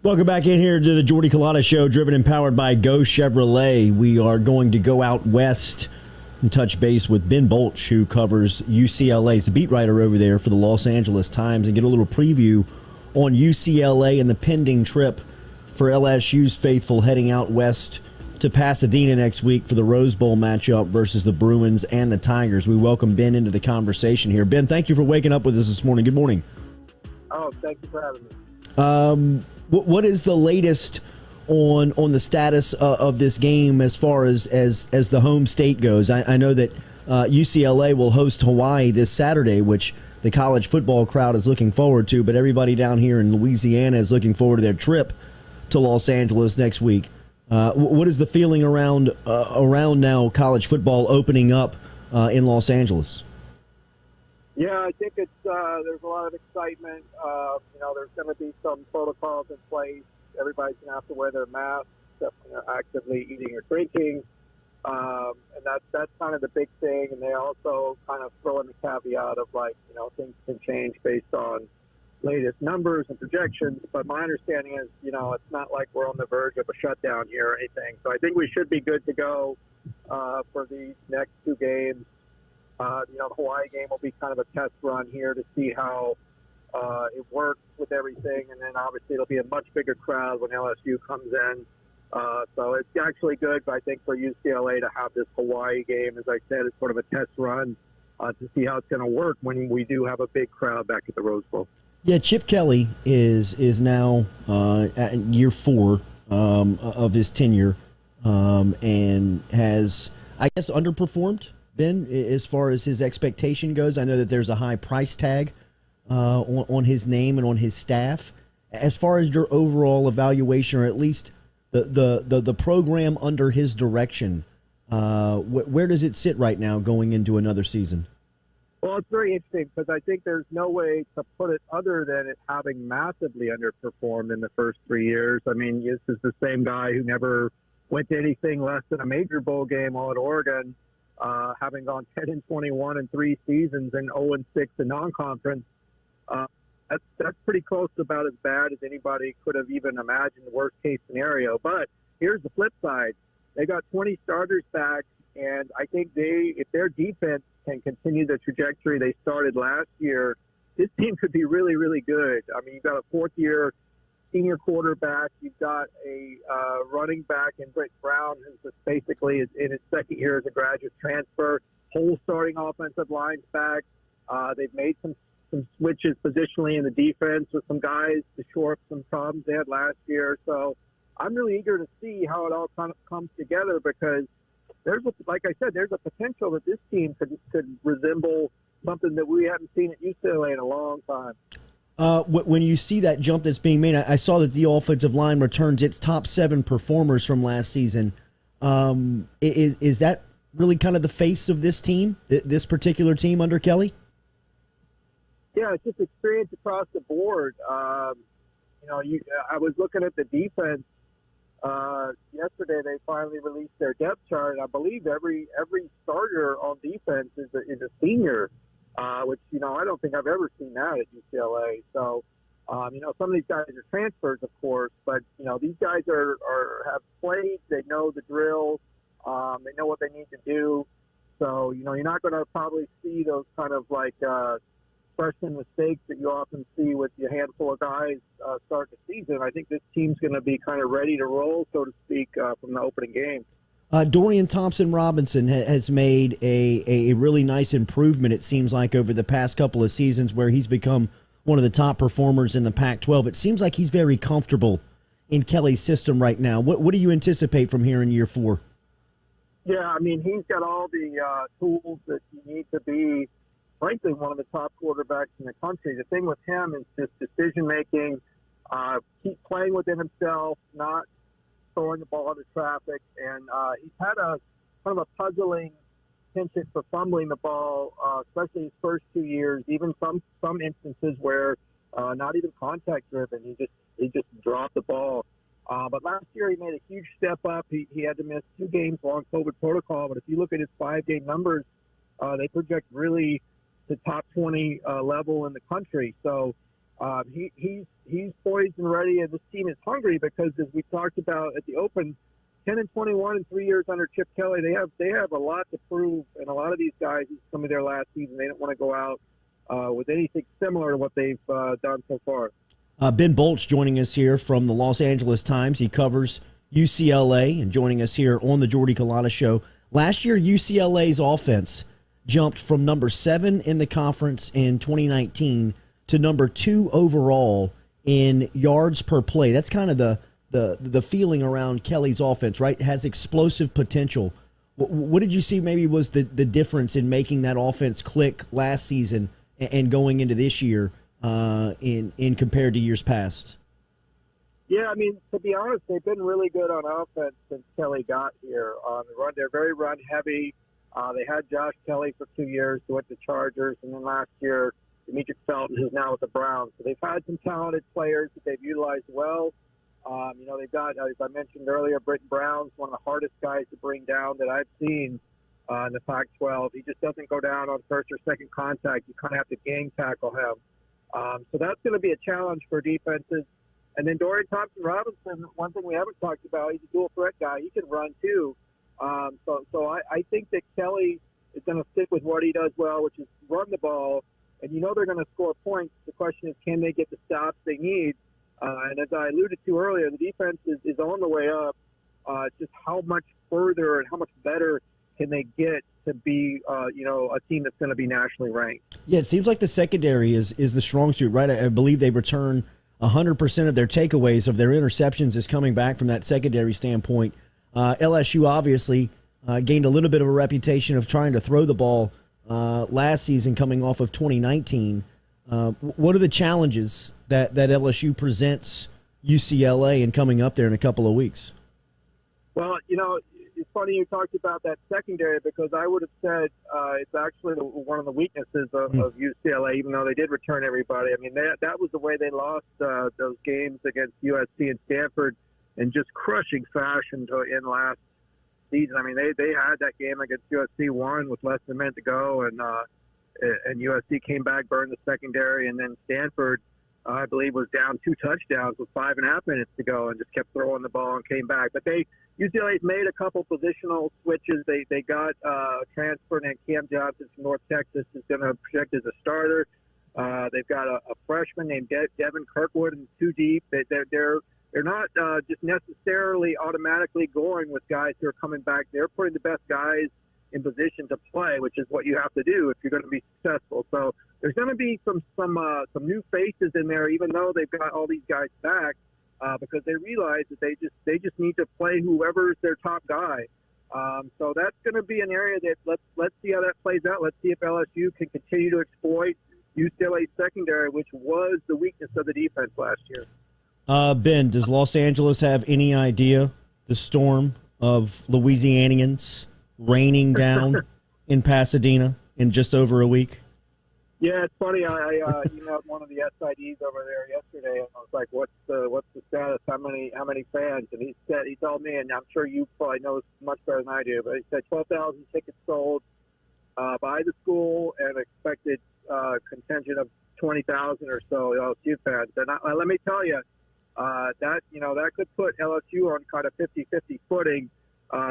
Welcome back in here to the Jordy Culotta Show, driven and powered by Go Chevrolet. We are going to go out west and touch base with Ben Bolch, who covers UCLA. He's the beat writer over there for the Los Angeles Times, and get a little preview on UCLA and the pending trip for LSU's faithful heading out west to Pasadena next week for the Rose Bowl matchup versus the Bruins and the Tigers. We welcome Ben into the conversation here. Ben, thank you for waking up with us this morning. Good morning. Oh, thank you for having me. What is the latest on the status of this game as far as the home state goes? I know that UCLA will host Hawai'i this Saturday, which the college football crowd is looking forward to, but everybody down here in Louisiana is looking forward to their trip to Los Angeles next week. What is the feeling around now college football opening up in Los Angeles? Yeah, I think it's there's a lot of excitement. There's going to be some protocols in place. Everybody's going to have to wear their masks, except when they're actively eating or drinking, and that's kind of the big thing. And they also kind of throw in the caveat of things can change based on latest numbers and projections. But my understanding is, it's not like we're on the verge of a shutdown here or anything. So I think we should be good to go for these next two games. The Hawai'i game will be kind of a test run here to see how it works with everything. And then obviously it'll be a much bigger crowd when LSU comes in. So it's actually good, I think, for UCLA to have this Hawai'i game. As I said, it's sort of a test run to see how it's going to work when we do have a big crowd back at the Rose Bowl. Yeah, Chip Kelly is now at year 4 of his tenure and has, I guess, underperformed, Ben, as far as his expectation goes. I know that there's a high price tag on his name and on his staff. As far as your overall evaluation, or at least the program under his direction, where does it sit right now going into another season? Well, it's very interesting because I think there's no way to put it other than it having massively underperformed in the first 3 years. I mean, this is the same guy who never went to anything less than a major bowl game while at Oregon, having gone 10-21 in 3 seasons and 0-6 in non-conference. That's pretty close to about as bad as anybody could have even imagined, the worst-case scenario. But here's the flip side. They got 20 starters back, and I think if their defense can continue the trajectory they started last year, this team could be really, really good. I mean, you've got a fourth-year senior quarterback. You've got a running back in Britt Brown, who's basically in his second year as a graduate transfer. Whole starting offensive lines back. They've made some switches positionally in the defense with some guys to shore up some problems they had last year. So I'm really eager to see how it all kind of comes together because like I said, there's a potential that this team could resemble something that we haven't seen at UCLA in a long time. When you see that jump that's being made, I saw that the offensive line returns its top 7 performers from last season. Is that really kind of the face of this team, this particular team under Kelly? Yeah, it's just experience across the board. I was looking at the defense. Yesterday they finally released their depth chart, and I believe every starter on defense is a senior, which I don't think I've ever seen that at UCLA. So some of these guys are transfers, of course, but these guys have played. They know the drill. They know what they need to do. So you're not going to probably see those kind of freshman mistakes that you often see with a handful of guys start the season. I think this team's going to be kind of ready to roll, so to speak, from the opening game. Dorian Thompson-Robinson has made a really nice improvement, it seems like, over the past couple of seasons where he's become one of the top performers in the Pac-12. It seems like he's very comfortable in Kelly's system right now. What do you anticipate from here in year 4? Yeah, I mean, he's got all the tools that you need to be, frankly, one of the top quarterbacks in the country. The thing with him is just decision-making, keep playing within himself, not throwing the ball into traffic. And he's had a kind of a puzzling penchant for fumbling the ball, especially his first 2 years, even some instances where not even contact-driven. He just dropped the ball. But last year he made a huge step up. He had to miss 2 games long COVID protocol. But if you look at his 5-game numbers, they project really the top 20 level in the country. So He's poised and ready, and this team is hungry because, as we talked about at the Open, 10-21 in 3 years under Chip Kelly, they have a lot to prove, and a lot of these guys, it's some of their last season, they don't want to go out with anything similar to what they've done so far. Ben Bolch joining us here from the Los Angeles Times. He covers UCLA and joining us here on the Jordy Culotta Show. Last year, UCLA's offense jumped from number 7 in the conference in 2019 to number 2 overall in yards per play. That's kind of the feeling around Kelly's offense, right? It has explosive potential. What did you see maybe was the difference in making that offense click last season and going into this year in compared to years past? Yeah, I mean, to be honest, they've been really good on offense since Kelly got here. They're very run heavy. They had Josh Kelly for 2 years, who went to Chargers, and then last year, Demetric Felton, who's now with the Browns. So they've had some talented players that they've utilized well. They've got, as I mentioned earlier, Britton Brown's one of the hardest guys to bring down that I've seen in the Pac-12. He just doesn't go down on first or second contact. You kind of have to gang tackle him. So that's going to be a challenge for defenses. And then Dorian Thompson-Robinson, one thing we haven't talked about, he's a dual threat guy. He can run too. So I think that Kelly is going to stick with what he does well, which is run the ball. And they're going to score points. The question is, can they get the stops they need? And as I alluded to earlier, the defense is on the way up. Just how much further and how much better can they get to be, a team that's going to be nationally ranked? Yeah, it seems like the secondary is the strong suit, right? I believe they return 100% of their takeaways, of their interceptions is coming back from that secondary standpoint. LSU obviously gained a little bit of a reputation of trying to throw the ball last season coming off of 2019. What are the challenges that LSU presents UCLA and coming up there in a couple of weeks? Well, it's funny you talked about that secondary, because I would have said it's actually one of the weaknesses of UCLA, even though they did return everybody. I mean, that was the way they lost those games against USC and Stanford in just crushing fashion in last season. I mean, they had that game against USC, won with less than a minute to go, and USC came back, burned the secondary, and then Stanford, I believe, was down 2 touchdowns with 5.5 minutes to go and just kept throwing the ball and came back. But UCLA's made a couple positional switches. They got a transfer named Cam Johnson from North Texas, who's going to project as a starter. They've got a freshman named Devin Kirkwood in 2 deep. They're not just necessarily automatically going with guys who are coming back. They're putting the best guys in position to play, which is what you have to do if you're going to be successful. So there's going to be some new faces in there, even though they've got all these guys back, because they realize that they just need to play whoever's their top guy. So that's going to be an area that let's see how that plays out. Let's see if LSU can continue to exploit UCLA's secondary, which was the weakness of the defense last year. Ben, does Los Angeles have any idea the storm of Louisianians raining down in Pasadena in just over a week? Yeah, it's funny. I emailed one of the SIDs over there yesterday, and I was like, "What's the status? How many fans?" And he told me, and I'm sure you probably know this much better than I do, but he said 12,000 tickets sold by the school and expected contingent of 20,000 or so LSU fans. And let me tell you, that could put LSU on kind of 50-50 footing.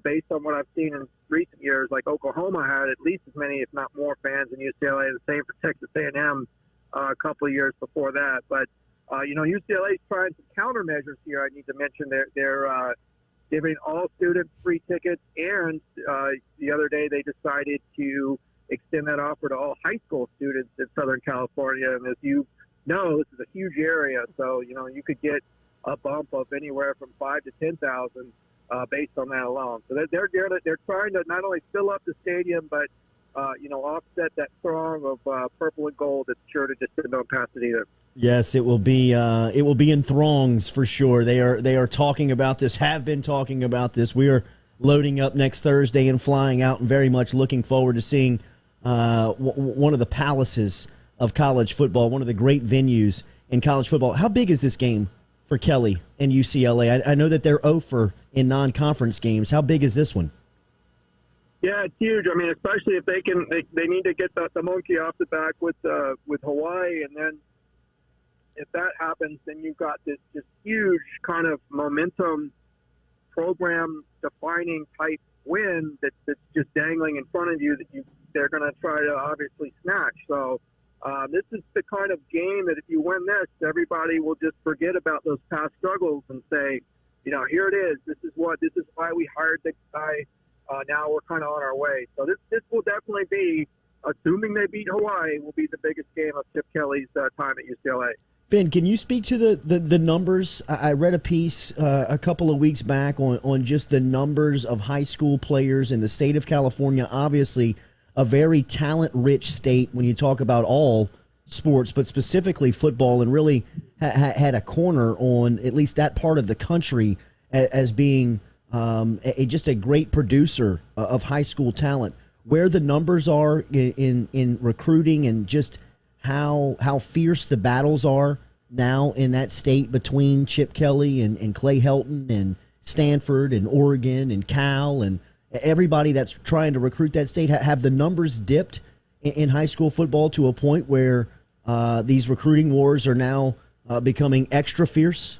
Based on what I've seen in recent years, like Oklahoma had at least as many, if not more, fans in UCLA. The same for Texas A&M a couple of years before that. But UCLA is trying some countermeasures here. I need to mention they're giving all students free tickets, and the other day they decided to extend that offer to all high school students in Southern California. And as you know, this is a huge area, so you could get a bump of anywhere from 5,000 to 10,000. Based on that alone. So they're trying to not only fill up the stadium, but offset that throng of purple and gold that's sure to descend on Pasadena. Yes, it will be in throngs for sure. They are talking about this, have been talking about this. We are loading up next Thursday and flying out, and very much looking forward to seeing one of the palaces of college football, one of the great venues in college football. How big is this game for Kelly and UCLA? I know that they're 0 in non-conference games. How big is this one? Yeah, it's huge. I mean, especially if they need to get the monkey off the back with Hawai'i, and then if that happens, then you've got this huge kind of momentum, program defining type win that's just dangling in front of you they're going to try to obviously snatch. So this is the kind of game that if you win this, everybody will just forget about those past struggles and say, here it is. This is why we hired the guy. Now we're kind of on our way. So this will definitely be, assuming they beat Hawaii, will be the biggest game of Chip Kelly's time at UCLA. Ben, can you speak to the numbers? I read a piece a couple of weeks back on just the numbers of high school players in the state of California. Obviously, a very talent-rich state when you talk about all sports, but specifically football, and really had a corner on at least that part of the country as being just a great producer of high school talent. Where the numbers are in recruiting and just how fierce the battles are now in that state between Chip Kelly and Clay Helton and Stanford and Oregon and Cal and everybody that's trying to recruit that state. Have the numbers dipped in high school football to a point where these recruiting wars are now becoming extra fierce?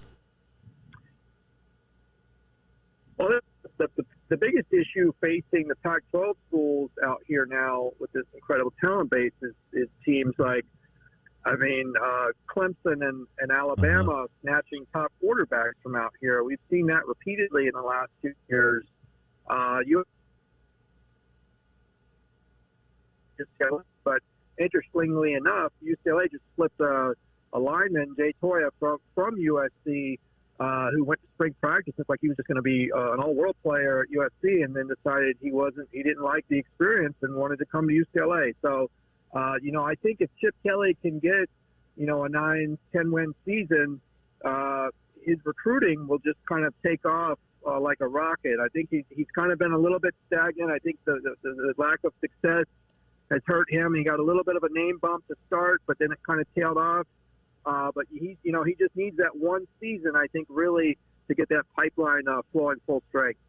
Well, the biggest issue facing the Pac-12 schools out here now with this incredible talent base is teams like, Clemson and Alabama snatching top quarterbacks from out here. We've seen that repeatedly in the last 2 years. But interestingly enough, UCLA just flipped a lineman, Jay Toya, from USC, who went to spring practice. It's like he was just going to be an all-world player at USC, and then decided he didn't like the experience and wanted to come to UCLA. So, I think if Chip Kelly can get, a 9-10 win season, his recruiting will just kind of take off like a rocket. I think he's kind of been a little bit stagnant. I think the lack of success has hurt him. He got a little bit of a name bump to start, but then it kind of tailed off. But he just needs that one season, I think, really to get that pipeline flowing full strength.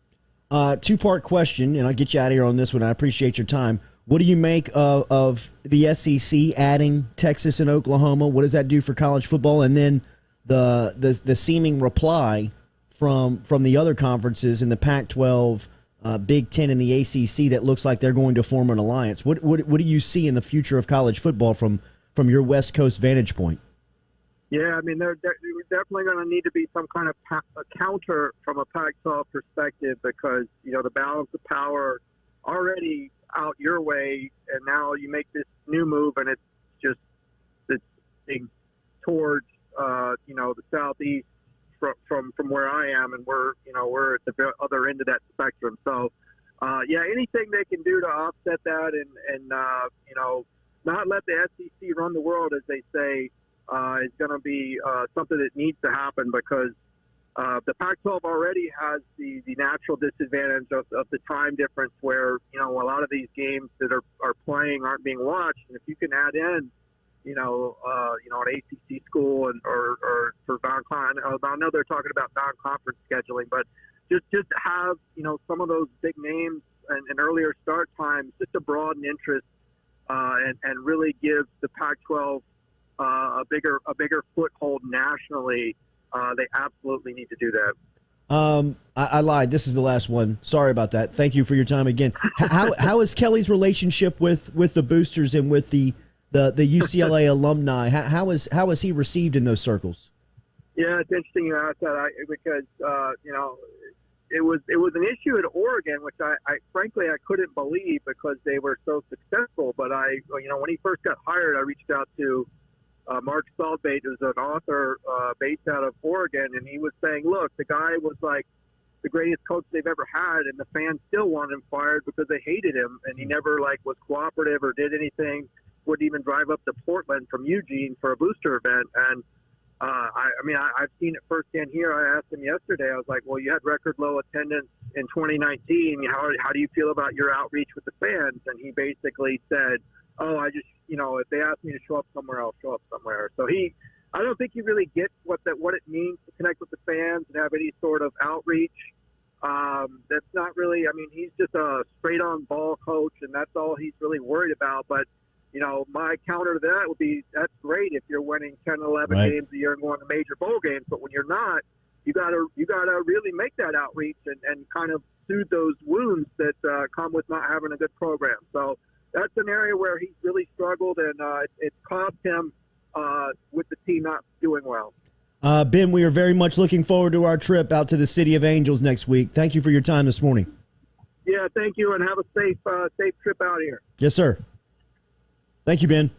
Two-part question, and I'll get you out of here on this one. I appreciate your time. What do you make of the SEC adding Texas and Oklahoma? What does that do for college football? And then the seeming reply from the other conferences in the Pac-12, Big Ten, and the ACC that looks like they're going to form an alliance. What do you see in the future of college football from your West Coast vantage point? Yeah, they're definitely going to need to be some kind of a counter from a Pac-12 perspective because, the balance of power already out your way, and now you make this new move, and it's towards, the southeast from where I am, and we're at the other end of that spectrum. So, anything they can do to offset that and not let the SEC run the world, as they say, is going to be something that needs to happen because the Pac-12 already has the natural disadvantage of the time difference where, a lot of these games that are playing aren't being watched. And if you can add in, an ACC school or for non-con, I know they're talking about non-conference scheduling, but just have, some of those big names and earlier start times just to broaden interest and really give the Pac-12 a bigger foothold nationally. They absolutely need to do that. I lied. This is the last one. Sorry about that. Thank you for your time again. How is Kelly's relationship with the boosters and with the UCLA alumni? How is he received in those circles? Yeah, it's interesting you asked that because it was an issue at Oregon, which I frankly I couldn't believe because they were so successful. But when he first got hired, I reached out to Mark Salbate, who's an author based out of Oregon, and he was saying, look, the guy was like the greatest coach they've ever had, and the fans still wanted him fired because they hated him, and he never was cooperative or did anything, wouldn't even drive up to Portland from Eugene for a booster event. And I've seen it firsthand here. I asked him yesterday, I was like, well, you had record low attendance in 2019. How do you feel about your outreach with the fans? And he basically said, oh, I just, if they ask me to show up somewhere, I'll show up somewhere. So I don't think he really gets what it means to connect with the fans and have any sort of outreach. That's not really, he's just a straight on ball coach, and that's all he's really worried about. But my counter to that would be, that's great if you're winning 10, 11 Right. games a year and going to major bowl games. But when you're not, you gotta really make that outreach and kind of soothe those wounds that come with not having a good program. So that's an area where he's really struggled, and it's cost him with the team not doing well. Ben, we are very much looking forward to our trip out to the City of Angels next week. Thank you for your time this morning. Yeah, thank you, and have a safe trip out here. Yes, sir. Thank you, Ben.